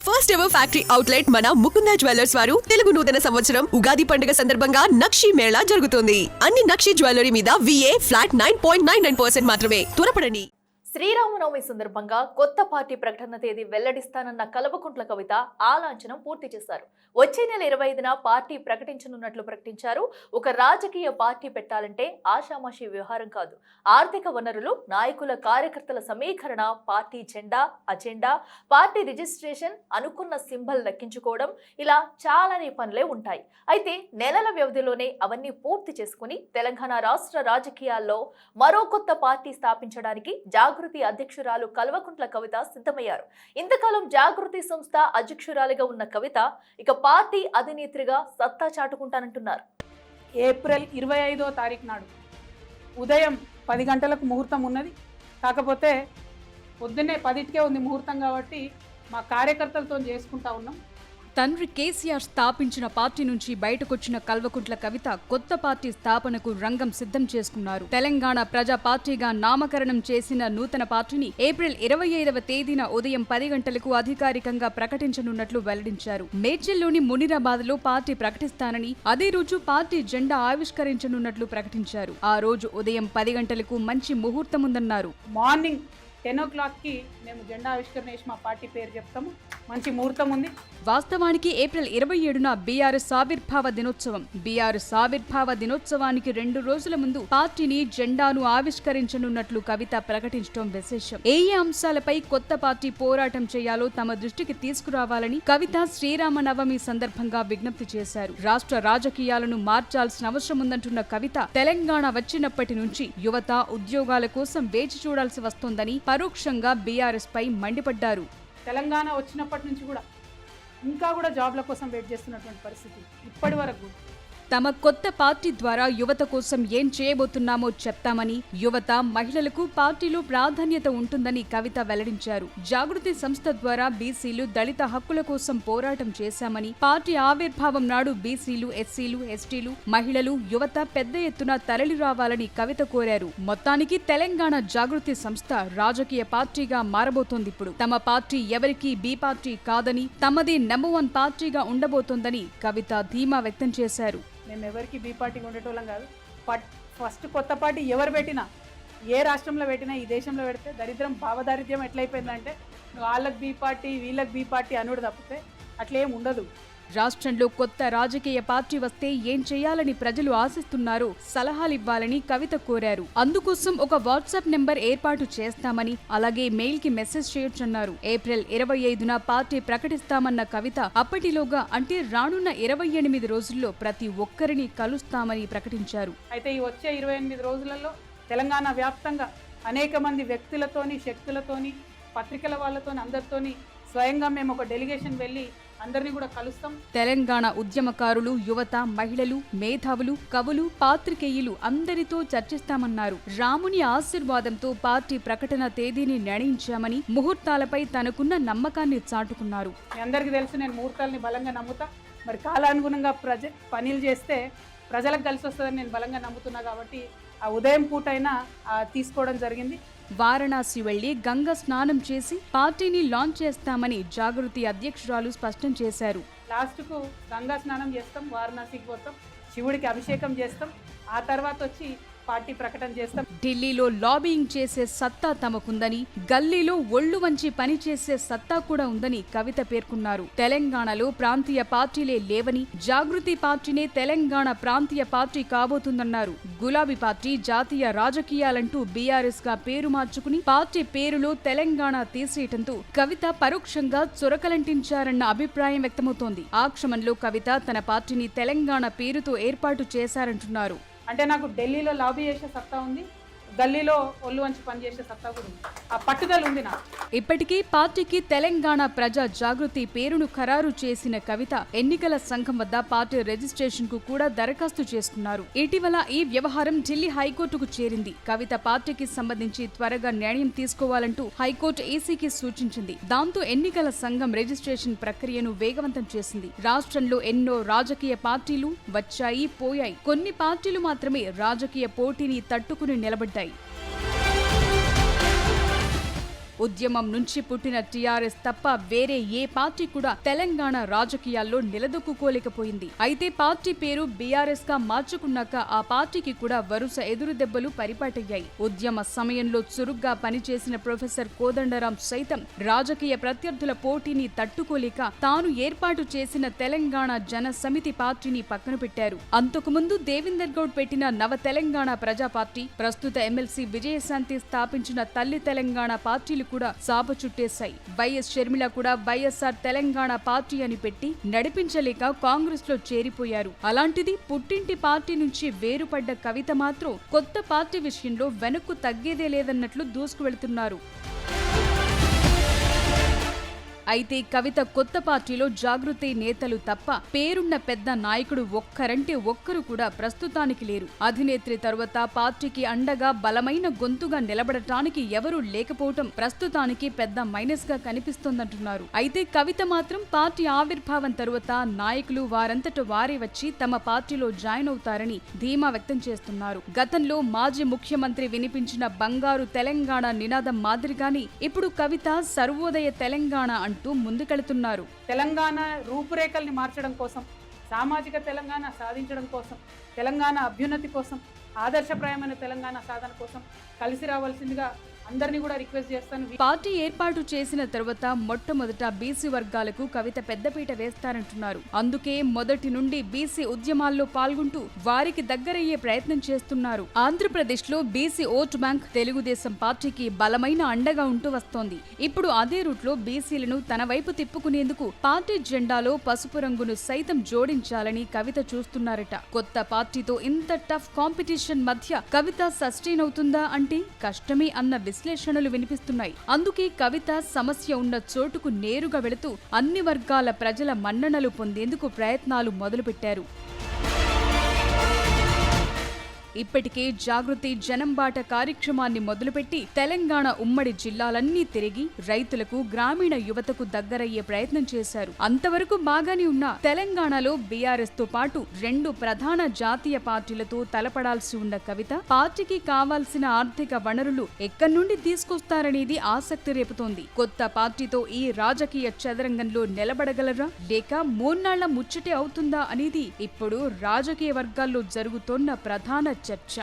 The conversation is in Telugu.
ఫస్ట్ ఎవర్ ఫ్యాక్టరీ అవుట్లెట్ మన ముకుంద జ్యువెలర్స్ వారు తెలుగు నూతన సంవత్సరం ఉగాది పండుగ సందర్భంగా నక్షి మేళా జరుగుతోంది. అన్ని నక్షి జ్యువెలరీ మీద VA ఫ్లాట్ 9.99% మాత్రమే. త్వరపడండి. శ్రీరామనవమి సందర్భంగా కొత్త పార్టీ ప్రకటన తేదీ వెల్లడిస్తానన్న కల్వకుంట్ల కవిత ఆ లాంఛనం పూర్తి చేశారు. వచ్చే నెల 25న పార్టీ ప్రకటించనున్నట్లు ప్రకటించారు. ఒక రాజకీయ పార్టీ పెట్టాలంటే ఆషామాషి వ్యవహారం కాదు. ఆర్థిక వనరులు, నాయకుల, కార్యకర్తల సమీకరణ, పార్టీ జెండా, అజెండా, పార్టీ రిజిస్ట్రేషన్, అనుకున్న సింబల్ దక్కించుకోవడం, ఇలా చాలానే పనులే ఉంటాయి. అయితే నెలల వ్యవధిలోనే అవన్నీ పూర్తి చేసుకుని తెలంగాణ రాష్ట్ర రాజకీయాల్లో మరో కొత్త పార్టీ స్థాపించడానికి జాగృతి అధ్యక్షురాలు కల్వకుంట్ల కవిత సిద్ధమయ్యారు. ఇంతకాలం జాగృతి సంస్థ అధ్యక్షురాలిగా ఉన్న కవిత ఇక పార్టీ అధినేత్రిగా సత్తా చాటుకుంటానంటున్నారు. ఏప్రిల్ 25వ తారీఖు నాడు ఉదయం 10 గంటలకు ముహూర్తం ఉన్నది. కాకపోతే పొద్దున్నే 10కే ఉంది ముహూర్తం కాబట్టి మా కార్యకర్తలతో చేసుకుంటా ఉన్నాం. తండ్రి కేసీఆర్ స్థాపించిన పార్టీ నుంచి బయటకొచ్చిన కల్వకుంట్ల కవిత కొత్త పార్టీ స్థాపనకు రంగం సిద్ధం చేసుకున్నారు. తెలంగాణ ప్రజా పార్టీగా నామకరణం చేసిన నూతన పార్టీని ఏప్రిల్ 25వ తేదీన ఉదయం 10 గంటలకు అధికారికంగా ప్రకటించనున్నట్లు వెల్లడించారు. మేడ్చల్లోని మునిరాబాద్లో పార్టీ ప్రకటిస్తానని, అదే రోజు పార్టీ జెండా ఆవిష్కరించనున్నట్లు ప్రకటించారు. ఆ రోజు ఉదయం 10 గంటలకు మంచి ముహూర్తముందన్నారు. మార్నింగ్ 10 o'clockకి మేము జెండా ఆవిష్కరణ చేసి మా పార్టీ పేరు చెప్తాము. మంచి ముహూర్తం ఉంది. వాస్తవానికి ఏప్రిల్ 27న బీఆర్ఎస్ ఆవిర్భావ దినోత్సవం. బీఆర్ఎస్ ఆవిర్భావ దినోత్సవానికి 2 రోజుల ముందు పార్టీని, జెండాను ఆవిష్కరించనున్నట్లు కవిత ప్రకటించడం విశేషం. ఏ అంశాలపై కొత్త పార్టీ పోరాటం చేయాలో తమ దృష్టికి తీసుకురావాలని కవిత శ్రీరామనవమి సందర్భంగా విజ్ఞప్తి చేశారు. రాష్ట్ర రాజకీయాలను మార్చాల్సిన అవసరం ఉందంటున్న కవిత, తెలంగాణ వచ్చినప్పటి నుంచి యువత ఉద్యోగాల కోసం వేచి చూడాల్సి వస్తోందని పరోక్షంగా బీఆర్ఎస్ పై మండిపడ్డారు. తెలంగాణ వచ్చినప్పటి నుంచి కూడా ఇంకా జాబ్ల కోసం వెయిట్ చేస్తున్నటువంటి పరిస్థితి ఇప్పటి వరకు. తమ కొత్త పార్టీ ద్వారా యువత కోసం ఏం చేయబోతున్నామో చెప్తామని, యువత, మహిళలకు పార్టీలో ప్రాధాన్యత ఉంటుందని కవిత వెల్లడించారు. జాగృతి సంస్థ ద్వారా బీసీలు, దళిత హక్కుల కోసం పోరాటం చేశామని, పార్టీ ఆవిర్భావం నాడు బీసీలు, ఎస్సీలు, ఎస్టీలు, మహిళలు, యువత పెద్ద ఎత్తున తరలి రావాలని కవిత కోరారు. మొత్తానికి తెలంగాణ జాగృతి సంస్థ రాజకీయ పార్టీగా మారబోతోంది. ఇప్పుడు తమ పార్టీ ఎవరికీ బీ పార్టీ కాదని, తమది నంబర్ 1 పార్టీగా ఉండబోతోందని కవిత ధీమా వ్యక్తం చేశారు. మేము ఎవరికి బీ పార్టీగా ఉండేటోళ్ళం కాదు. ఫస్ట్ కొత్త పార్టీ ఎవరు పెట్టినా, ఏ రాష్ట్రంలో పెట్టినా, ఈ దేశంలో పెడితే దరిద్రం, భావదారిద్ర్యం ఎట్లయిపోయిందంటే వాళ్ళకి బీ పార్టీ, వీళ్ళకి బీ పార్టీ అనుడు తప్పితే అట్లేం ఉండదు. రాష్ట్రంలో కొత్త రాజకీయ పార్టీ వస్తే ఏం చేయాలని ప్రజలు ఆశిస్తున్నారో సలహాలివ్వాలని కవిత కోరారు. అందుకోసం ఒక వాట్సాప్ నెంబర్ ఏర్పాటు చేస్తామని, అలాగే మెయిల్ కి మెసేజ్ చేయొచ్చన్నారు. ఏప్రిల్ 25న పార్టీ ప్రకటిస్తామన్న కవిత అప్పటిలోగా, అంటే రానున్న 28 రోజుల్లో ప్రతి ఒక్కరిని కలుస్తామని ప్రకటించారు. అయితే ఈ వచ్చే 28 రోజులలో తెలంగాణ వ్యాప్తంగా అనేక మంది వ్యక్తులతోని, శక్తులతోని, పత్రికల వాళ్ళతోని, అందరితోని స్వయంగా మేము ఒక డెలిగేషన్ వెళ్ళి అందరినీ కూడా కలుస్తాం. తెలంగాణ ఉద్యమకారులు, యువత, మహిళలు, మేధావులు, కవులు, పాత్రికేయులు అందరితో చర్చిస్తామన్నారు. రాముని ఆశీర్వాదంతో పార్టీ ప్రకటన తేదీని నిర్ణయించామని, ముహూర్తాలపై తనకున్న నమ్మకాన్ని చాటుకున్నారు. మీ అందరికీ తెలుసు, నేను ముహూర్తాలని బలంగా నమ్ముతా. మరి కాలానుగుణంగా పనులు చేస్తే ప్రజలకు కలిసి వస్తుందని నేను బలంగా నమ్ముతున్నా. కాబట్టి ఆ ఉదయం పూటైనా తీసుకోవడం జరిగింది. వారణాసి వెళ్లి గంగ స్నానం చేసి పార్టీని లాంచ్ చేస్తామని జాగృతి అధ్యక్షురాలు స్పష్టం చేశారు. లాస్ట్కు గంగా స్నానం చేస్తాం, వారణాసికి పోతాం, శివుడికి అభిషేకం చేస్తాం, ఆ తర్వాత వచ్చి పార్టీ ప్రకటన చేస్తాం. ఢిల్లీలో లాబింగ్ చేసే సత్తా తమకుందని, గల్లీలో ఒళ్లు వంచి పనిచేసే సత్తా కూడా ఉందని కవిత పేర్కొన్నారు. తెలంగాణలో ప్రాంతీయ పార్టీలే లేవని, జాగృతి పార్టీనే తెలంగాణ ప్రాంతీయ పార్టీ కాబోతుందన్నారు. గులాబీ పార్టీ జాతీయ రాజకీయాలంటూ బీఆర్ఎస్ గా పేరు మార్చుకుని పార్టీ పేరులో తెలంగాణ తీసేయటంతో కవిత పరోక్షంగా చొరకలంటించారన్న అభిప్రాయం వ్యక్తమవుతోంది. ఆ క్రమంలో కవిత తన పార్టీని తెలంగాణ పేరుతో ఏర్పాటు చేశారంటున్నారు. అంటే నాకు ఢిల్లీలో లాబీ చేసే సత్తా ఉంది, గల్లీలో ఒళ్ళు వంచి పనిచేసే సత్తా కూడా ఉంది. ఆ పట్టుదల ఉంది నాకు. ఇప్పటికీ పార్టీకి తెలంగాణ ప్రజా జాగృతి పేరును ఖరారు చేసిన కవిత ఎన్నికల సంఘం వద్ద పార్టీ రిజిస్ట్రేషన్ కు కూడా దరఖాస్తు చేసుకున్నారు. ఇటీవల ఈ వ్యవహారం ఢిల్లీ హైకోర్టుకు చేరింది. కవిత పార్టీకి సంబంధించి త్వరగా నిర్ణయం తీసుకోవాలంటూ హైకోర్టు ఈసీకి సూచించింది. దాంతో ఎన్నికల సంఘం రిజిస్ట్రేషన్ ప్రక్రియను వేగవంతం చేసింది. రాష్ట్రంలో ఎన్నో రాజకీయ పార్టీలు వచ్చాయి, పోయాయి. కొన్ని పార్టీలు మాత్రమే రాజకీయ పోటీని తట్టుకుని నిలబడ్డాయి. ఉద్యమం నుంచి పుట్టిన టీఆర్ఎస్ తప్ప వేరే ఏ పార్టీ కూడా తెలంగాణ రాజకీయాల్లో నిలదొక్కుకోలేకపోయింది. అయితే పార్టీ పేరు బీఆర్ఎస్ గా మార్చుకున్నాక ఆ పార్టీకి కూడా వరుస ఎదురు దెబ్బలు పరిపాటయ్యాయి. ఉద్యమ సమయంలో చురుగ్గా పనిచేసిన ప్రొఫెసర్ కోదండరాం సైతం రాజకీయ ప్రత్యర్థుల పోటీని తట్టుకోలేక తాను ఏర్పాటు చేసిన తెలంగాణ జన సమితి పార్టీని పక్కన పెట్టారు. అంతకుముందు దేవేందర్ గౌడ్ పెట్టిన నవ తెలంగాణ ప్రజా పార్టీ, ప్రస్తుత ఎమ్మెల్సీ విజయశాంతి స్థాపించిన తల్లి తెలంగాణ పార్టీలు కూడా సాప చుట్టేశాయి. వైఎస్ షర్మిల కూడా వైఎస్ఆర్ తెలంగాణ పార్టీ అని పెట్టి నడిపించలేక కాంగ్రెస్ లో చేరిపోయారు. అలాంటిది పుట్టింటి పార్టీ నుంచి వేరుపడ్డ కవిత మాత్రం కొత్త పార్టీ విషయంలో వెనక్కు తగ్గేదే లేదన్నట్లు దూసుకు వెళ్తున్నారు. అయితే కవిత కొత్త పార్టీలో జాగృతి నేతలు తప్ప పేరున్న పెద్ద నాయకుడు ఒక్కరంటే ఒక్కరు కూడా ప్రస్తుతానికి లేరు. అధినేత్రి తరువాత పార్టీకి అండగా బలమైన గొంతుగా నిలబడటానికి ఎవరూ లేకపోవటం ప్రస్తుతానికి పెద్ద మైనస్ గా కనిపిస్తోందంటున్నారు. అయితే కవిత మాత్రం పార్టీ ఆవిర్భావం తరువాత నాయకులు వారంతట వారే వచ్చి తమ పార్టీలో జాయిన్ అవుతారని ధీమా వ్యక్తం చేస్తున్నారు. గతంలో మాజీ ముఖ్యమంత్రి వినిపించిన బంగారు తెలంగాణ నినాదం మాదిరిగానే ఇప్పుడు కవిత సర్వోదయ తెలంగాణ అంటూ ముందుకెళ్తున్నారు. తెలంగాణ రూపురేఖల్ని మార్చడం కోసం, సామాజిక తెలంగాణ సాధించడం కోసం, తెలంగాణ అభ్యున్నతి కోసం, ఆదర్శప్రాయమైన తెలంగాణ సాధన కోసం కలిసి రావాల్సిందిగా అందరినీ కూడా రిక్వెస్ట్ చేస్తాను. పార్టీ ఏర్పాటు చేసిన తర్వాత మొట్టమొదట బీసీ వర్గాలకు కవిత పెద్దపీట వేస్తారంటున్నారు. అందుకే మొదటి నుండి బీసీ ఉద్యమాల్లో పాల్గొంటూ వారికి దగ్గరయ్యే ప్రయత్నం చేస్తున్నారు. ఆంధ్రప్రదేశ్ లో బీసీ ఓటు బ్యాంక్ తెలుగుదేశం పార్టీకి బలమైన అండగా ఉంటూ వస్తోంది. ఇప్పుడు అదే రూట్ లో బీసీలను తన వైపు తిప్పుకునేందుకు పార్టీ జెండాలో పసుపు రంగును సైతం జోడించాలని కవిత చూస్తున్నారట. కొత్త పార్టీతో ఇంత టఫ్ కాంపిటీషన్ మధ్య కవిత సస్టైన్ అవుతుందా అంటే కష్టమే అన్న విశ్లేషణలు వినిపిస్తున్నాయి. అందుకే కవిత సమస్య ఉన్న చోటుకు నేరుగా వెళుతూ అన్ని వర్గాల ప్రజల మన్ననలు పొందేందుకు ప్రయత్నాలు మొదలుపెట్టారు. ఇప్పటికే జాగృతి జనంబాట కార్యక్రమాన్ని మొదలుపెట్టి తెలంగాణ ఉమ్మడి జిల్లాలన్నీ తిరిగి రైతులకు, గ్రామీణ యువతకు దగ్గరయ్యే ప్రయత్నం చేశారు. అంతవరకు బాగానే ఉన్న తెలంగాణలో బీఆర్ఎస్ తో పాటు రెండు ప్రధాన జాతీయ పార్టీలతో తలపడాల్సి ఉన్న కవిత పార్టీకి కావాల్సిన ఆర్థిక వనరులు ఎక్కడి నుండి తీసుకొస్తారనేది ఆసక్తి రేపుతోంది. కొత్త పార్టీతో ఈ రాజకీయ చదరంగంలో నిలబడగలరా లేక మూన్నాళ్ల ముచ్చటే అవుతుందా అనేది ఇప్పుడు రాజకీయ వర్గాల్లో జరుగుతోన్న ప్రధాన చర్చ.